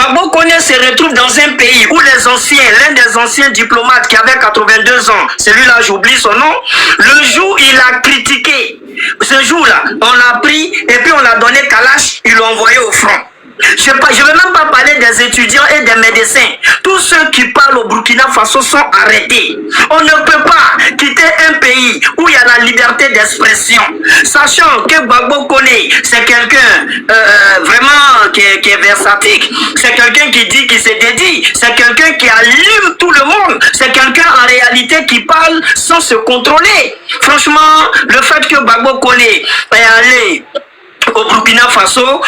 Gbagbo Koné se retrouve dans un pays où les anciens, l'un des anciens diplomates qui avait 82 ans, celui-là j'oublie son nom, le jour il a critiqué, ce jour-là, on l'a pris et puis on l'a donné Kalash, il l'a envoyé au front. Je ne vais même pas parler des étudiants et des médecins. Tous ceux qui parlent au Burkina Faso sont arrêtés. On ne peut pas quitter un pays où il y a la liberté d'expression. Sachant que Gbagbo Koné, c'est quelqu'un vraiment qui est versatile. C'est quelqu'un qui dit qu'il se dédie. C'est quelqu'un qui allume tout le monde. C'est quelqu'un en réalité qui parle sans se contrôler. Franchement, le fait que Gbagbo Koné est allé au Burkina Faso,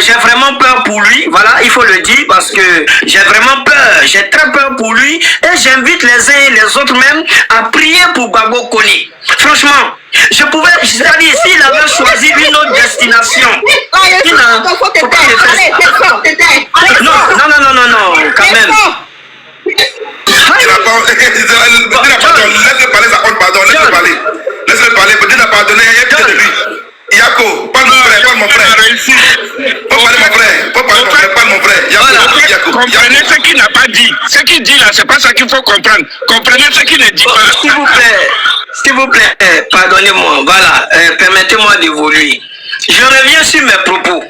j'ai vraiment peur pour lui, voilà, il faut le dire, parce que j'ai vraiment peur, j'ai très peur pour lui, et j'invite les uns et les autres même à prier pour Gbagbo Koné. Franchement, c'est-à-dire s'il avait choisi une autre destination, non, quand même. Laisse-le parler, ça compte, pardon, laisse-le parler. Laisse-le parler, Dieu n'a pardonné, il y a pitié de lui. Yako, parle mon frère, parle mon frère. Faut parler mon frère, faut parler mon frère, parle mon frère. Yako, comprenez ce qu'il n'a pas dit. Ce qu'il dit là, c'est pas ça qu'il faut comprendre. Comprenez ce qu'il ne dit pas. S'il vous plaît, pardonnez-moi, voilà, permettez-moi d'évoluer. Je reviens sur mes propos.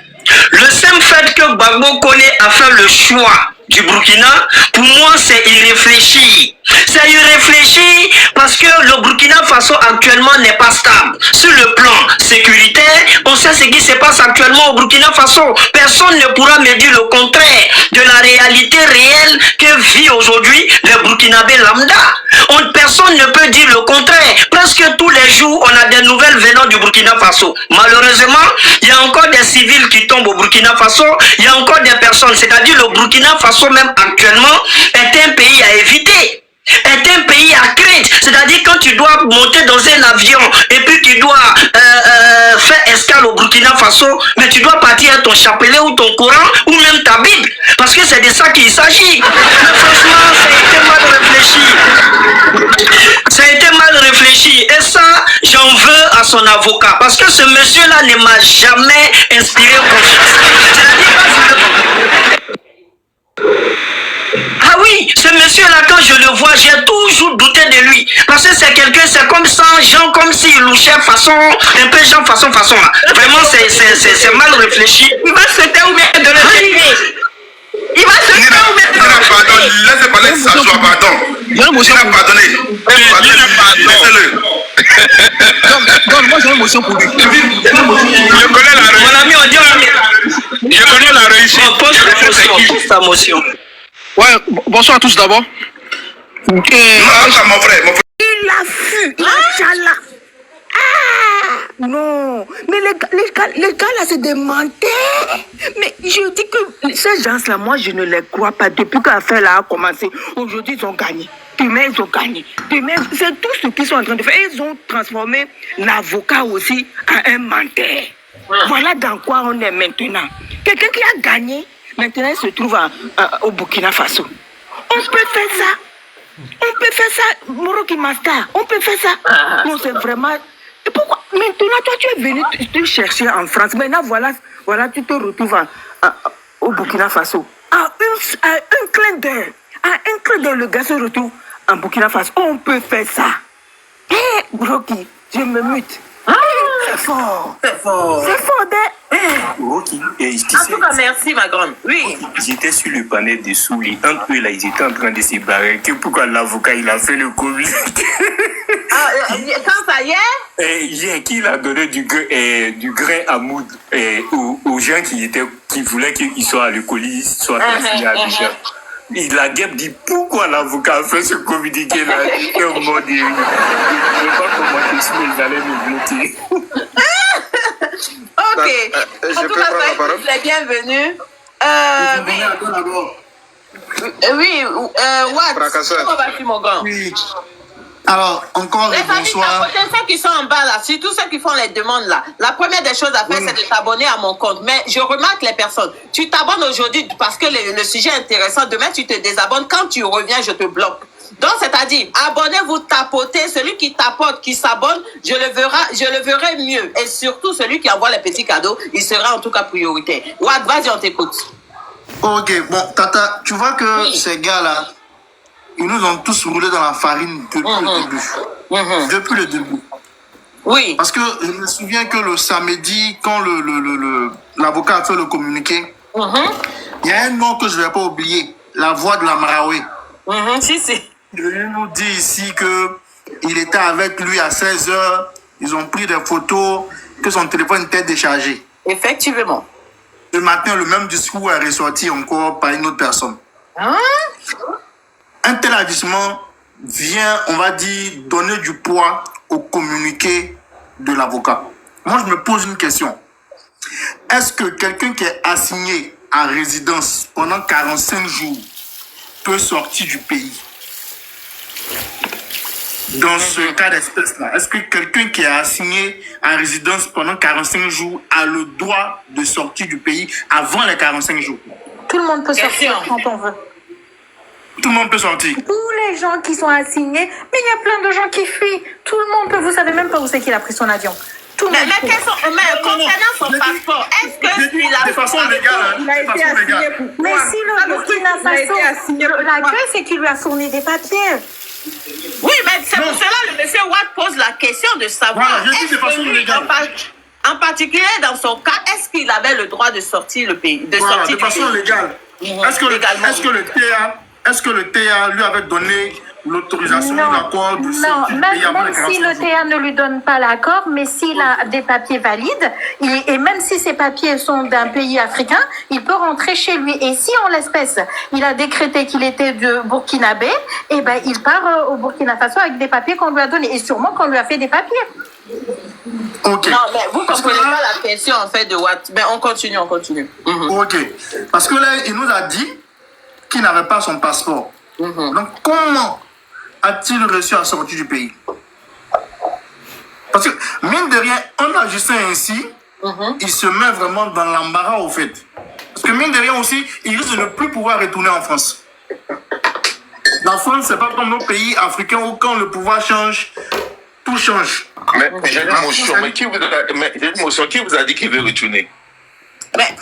Le simple fait que Gbagbo Koné a fait le choix du Burkina, pour moi c'est irréfléchi. C'est irréfléchi parce que le Burkina Faso actuellement n'est pas stable. Sur le plan sécuritaire, on sait ce qui se passe actuellement au Burkina Faso. Personne ne pourra me dire le contraire de la réalité réelle que vit aujourd'hui le Burkinabé lambda. Personne ne peut dire le contraire. Presque tous les jours, on a des nouvelles venant du Burkina Faso. Malheureusement, il y a encore des civils qui tombent au Burkina Faso. Il y a encore des personnes. C'est-à-dire le Burkina Faso même actuellement est un pays à éviter. Est un pays à crainte. C'est-à-dire quand tu dois monter dans un avion et puis tu dois faire escale au Burkina Faso, mais tu dois partir à ton chapelet ou ton Coran ou même ta Bible. Parce que c'est de ça qu'il s'agit. Mais franchement, ça a été mal réfléchi. Ça a été mal réfléchi. Et ça, j'en veux à son avocat. Parce que ce monsieur-là ne m'a jamais inspiré confiance. Ah oui, ce monsieur-là, quand je le vois, j'ai toujours douté de lui. Parce que c'est quelqu'un, c'est comme ça, Jean, comme s'il louchait façon, un peu Jean façon là. Vraiment, c'est mal réfléchi. Il va se taire ou bien de le il va se taire ou bien de le pardon, laissez parler de ça, pardon. Il a pardonné. Laissez-le. Donc, moi j'ai une émotion pour lui. Je connais la réussite. Mon ami, on dit je connais la réussite. Pose ta motion. Ouais, bonsoir à tous d'abord. Non, mon frère. Il a fui, Inch'Allah. Ah, non, mais les gars là, c'est des menteurs. Mais je dis que ces gens-là, moi, je ne les crois pas. Depuis que l'affaire là a commencé, aujourd'hui, ils ont gagné. Demain, ils ont gagné. Demain, c'est tout ce qu'ils sont en train de faire. Ils ont transformé l'avocat aussi en un menteur. Voilà dans quoi on est maintenant. Quelqu'un qui a gagné, maintenant, il se trouve au Burkina Faso. On peut faire ça. On peut faire ça, Moroki Master. On peut faire ça. Non, c'est vraiment... Et pourquoi maintenant, toi, tu es venu te chercher en France. Maintenant, voilà, tu te retrouves au Burkina Faso. À un clin d'œil. À un clin d'œil, le gars se retrouve en Burkina Faso. On peut faire ça. Hé, Moroki, je me mute. C'est fort. C'est fort. C'est fort, Ok. En tout cas, merci, ma grande. Oui. J'étais sur le panel de Souli. Entre eux, là, ils étaient en train de se barrer. Pourquoi l'avocat, il a fait le Covid? Quand ça y est? Hier, qui a donné du grain à moudre aux gens qui voulaient qu'ils soient à l'écolie, soient assis à Abidjan. Il a guêpe dit pourquoi l'avocat a fait ce communiqué-là. Et au moment de... Je ne sais pas comment ils allaient nous bloquer. Ok. En tout cas, soyez bienvenus. Oui, comment vas-tu, mon grand? Oui. Alors, encore bonsoir. Ceux qui sont en bas là, surtout ceux qui font les demandes là, la première des choses à faire, c'est de t'abonner à mon compte. Mais je remarque les personnes. Tu t'abonnes aujourd'hui parce que le sujet est intéressant. Demain, tu te désabonnes. Quand tu reviens, je te bloque. Donc, c'est-à-dire, abonnez-vous, tapotez. Celui qui tapote, qui s'abonne, je le verrai mieux. Et surtout, celui qui envoie les petits cadeaux, il sera en tout cas prioritaire. Ouad, vas-y, on t'écoute. Ok, bon, Tata, tu vois que ces gars-là, ils nous ont tous roulé dans la farine depuis le début. Depuis le début. Oui. Parce que je me souviens que le samedi, quand l'avocat a fait le communiqué, il y a un nom que je ne vais pas oublier, la voix de la Maraoué. Si. Il nous dit ici qu'il était avec lui à 16h, ils ont pris des photos, que son téléphone était déchargé. Effectivement. Le matin, le même discours est ressorti encore par une autre personne. Un tel agissement vient, on va dire, donner du poids au communiqué de l'avocat. Moi, je me pose une question. Est-ce que quelqu'un qui est assigné à résidence pendant 45 jours peut sortir du pays? Dans ce cas d'espèce-là, est-ce que quelqu'un qui est assigné à résidence pendant 45 jours a le droit de sortir du pays avant les 45 jours? Tout le monde peut sortir quand on veut. Tout le monde peut sortir. Tous les gens qui sont assignés, mais il y a plein de gens qui fuient. Tout le monde peut, vous savez même pas où c'est qu'il a pris son avion. Mais concernant son passeport, est-ce qu'il a... De façon légale. Il a été assigné pour... Mais si le Burkina Faso, la gueule, c'est qu'il lui a fourni des papiers. Oui, mais c'est pour cela que le monsieur Watt pose la question de savoir, voilà, je dis de façon légale. En particulier dans son cas, est-ce qu'il avait le droit de sortir le pays, de sortir de façon légale. Est-ce que le TA lui avait donné l'autorisation, l'accord de sortir du pays avant les 45 jours? Même si le TA ne lui donne pas l'accord, mais s'il a des papiers valides, et même si ces papiers sont d'un pays africain, il peut rentrer chez lui. Et si en l'espèce, il a décrété qu'il était de Burkinabé, eh ben, il part au Burkina Faso avec des papiers qu'on lui a donnés. Et sûrement qu'on lui a fait des papiers. Ok. Non, mais vous ne comprenez pas la question en fait de Watt. Mais on continue. Ok. Parce que là, il nous a dit qu'il n'avait pas son passeport. Donc, comment a-t-il réussi à sortir du pays? Parce que, mine de rien, en agissant ainsi, il se met vraiment dans l'embarras au fait. Parce que, mine de rien aussi, il risque de ne plus pouvoir retourner en France. La France, c'est pas comme nos pays africains où quand le pouvoir change, tout change. Mais j'ai une motion. Mais qui vous a dit qu'il veut retourner? Mais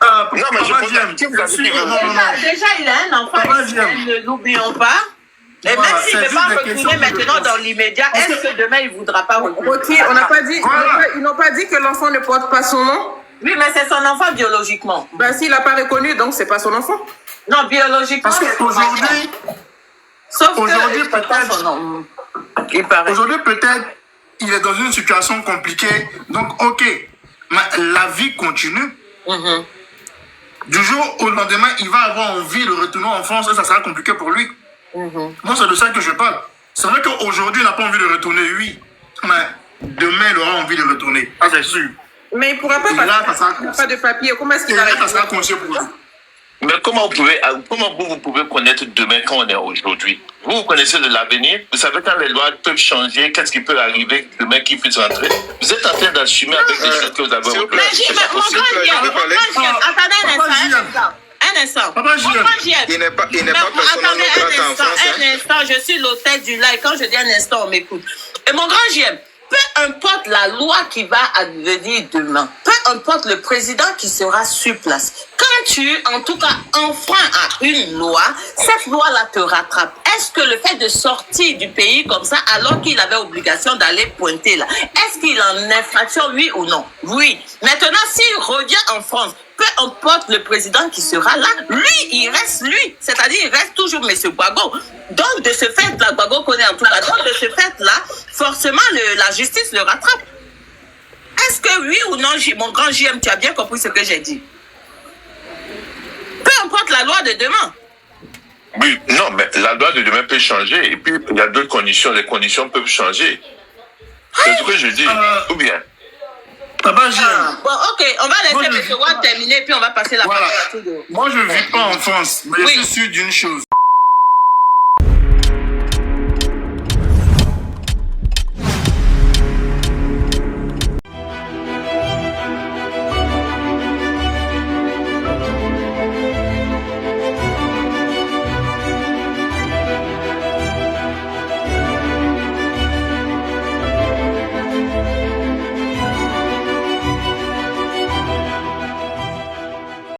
non, mais je pose la question. Déjà, il a un enfant, ne l'oublions pas. Et même s'il ne veut pas retourner maintenant dans l'immédiat, est-ce que demain il ne voudra pas retourner? Ok, on n'a pas dit, ils n'ont pas dit que l'enfant ne porte pas son nom. Oui, mais c'est son enfant biologiquement. Ben, s'il n'a pas reconnu, donc c'est pas son enfant. Non, biologiquement. Parce qu'aujourd'hui, aujourd'hui peut-être, il est dans une situation compliquée. Donc, ok, mais la vie continue. Du jour au lendemain, il va avoir envie de retourner en France et ça sera compliqué pour lui. Moi, c'est de ça que je parle. C'est vrai qu'aujourd'hui, il n'a pas envie de retourner, oui. Mais demain, il aura envie de retourner. Ah, c'est sûr. Mais il ne pourra pas parce qu'il n'a pas de papier. Comment est-ce qu'il va retourner? Ça sera conscient pour lui. Mais comment vous pouvez connaître demain quand on est aujourd'hui? Vous connaissez de l'avenir? Vous savez quand les lois peuvent changer, qu'est-ce qui peut arriver demain qui puisse rentrer? Vous êtes en train d'assumer avec des choses que vous avez oubliées. Un instant. Il n'est pas personne un instant, je suis l'hôtel du live. Quand je dis un instant, on m'écoute. Et mon grand JM, peu importe la loi qui va advenir demain, peu importe le président qui sera sur place, quand tu, en tout cas, enfreins à une loi, cette loi-là te rattrape. Est-ce que le fait de sortir du pays comme ça, alors qu'il avait obligation d'aller pointer là, est-ce qu'il est en infraction, oui ou non? Oui. Maintenant, s'il revient en France, peu importe le président qui sera là, lui, il reste lui. C'est-à-dire, il reste toujours M. Gbagbo. Donc, de ce fait-là, Gbagbo connaît en tout cas, donc de ce fait-là, forcément, la justice le rattrape. Est-ce que oui ou non, mon grand JM, tu as bien compris ce que j'ai dit? Peu importe la loi de demain. Oui, non, mais la loi de demain peut changer. Et puis, il y a d'autres conditions. Les conditions peuvent changer. C'est ce que je dis. Ou bien. Bon, ok, on va laisser M. Watt terminer, puis on va passer la parole à tout le monde. Moi, je ne vis pas en France, mais je suis sûr d'une chose.